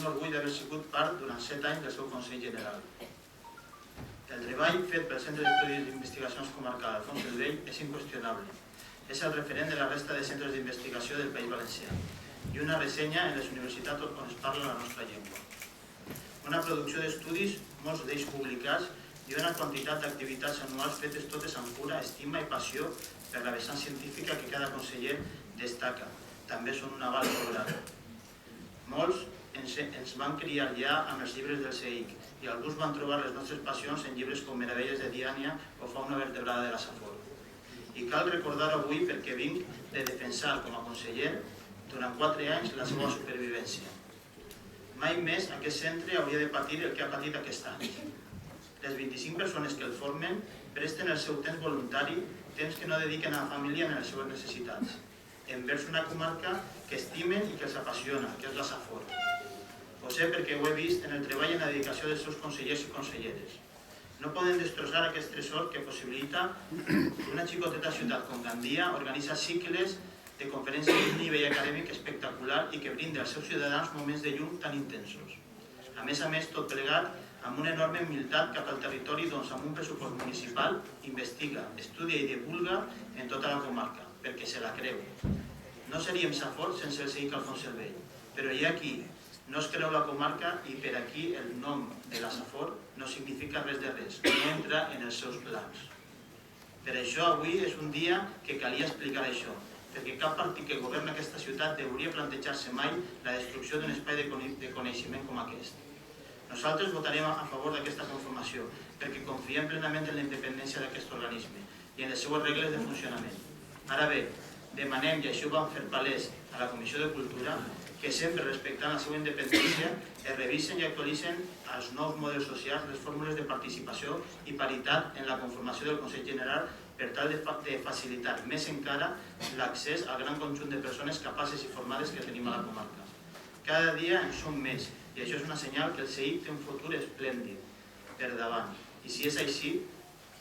un orgull d'haver sigut part durant 7 anys del seu Consell General. El treball fet pel Centre d'Estudis d'Investigacions Comarcal Alfons el Vell és inqüestionable. És el referent de la resta de centres d'investigació del País Valencià i una ressenya en les universitats on es parla la nostra llengua. Una producció d'estudis, molts d'ells publicats, i una quantitat d'activitats anuals fetes totes amb cura, estima i passió per la vessant científica que cada conseller destaca. També són un aval sobrat. Molts ens van criar ja amb els llibres del CEIC i alguns van trobar les nostres passions en llibres com Meravelles de Diània o Fauna vertebrada de la Safor. I cal recordar avui perquè vinc de defensar com a conseller durant 4 anys la seva supervivència. Mai més aquest centre hauria de patir el que ha patit aquest any. Les 25 persones que el formen presten el seu temps voluntari, temps que no dediquen a la família ni a les seves necessitats, envers una comarca que estimen i que els apassiona, que és la Safor. Ho sé perquè ho he vist en el treball i en la dedicació dels seus consellers i conselleres. No poden destrossar aquest tresor que possibilita que una xicoteta ciutat com Gandia organitza cicles de conferències d'un nivell acadèmic espectacular i que brinda als seus ciutadans moments de llum tan intensos. A més, tot plegat amb una enorme humilitat cap al territori doncs amb un pressupost municipal investiga, estudia i divulga en tota la comarca, perquè se la creu. No seríem Safor sense el CEIC Alfons el Vell, però hi ha qui no es creu la comarca i per aquí el nom de la Safor no significa res de res, no entra en els seus plans. Per això avui és un dia que calia explicar això, perquè cap partit que governa aquesta ciutat hauria plantejar-se mai la destrucció d'un espai de coneixement com aquest. Nosaltres votarem a favor d'aquesta conformació perquè confiem plenament en la independència d'aquest organisme i en les seues regles de funcionament. Ara bé, demanem, i això ho vam fer palès a la Comissió de Cultura, que sempre respectant la seva independència es revisen i actualitzen els nous models socials, les fórmules de participació i paritat en la conformació del Consell General per tal de facilitar més encara l'accés al gran conjunt de persones capaces i formades que tenim a la comarca. Cada dia en som més i això és una senyal que el CEIC té un futur esplèndid per davant. I si és així,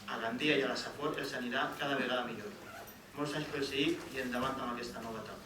a Gandia i a la Safor els anirà cada vegada millor. Molts anys pel CEIC i endavant amb aquesta nova etapa.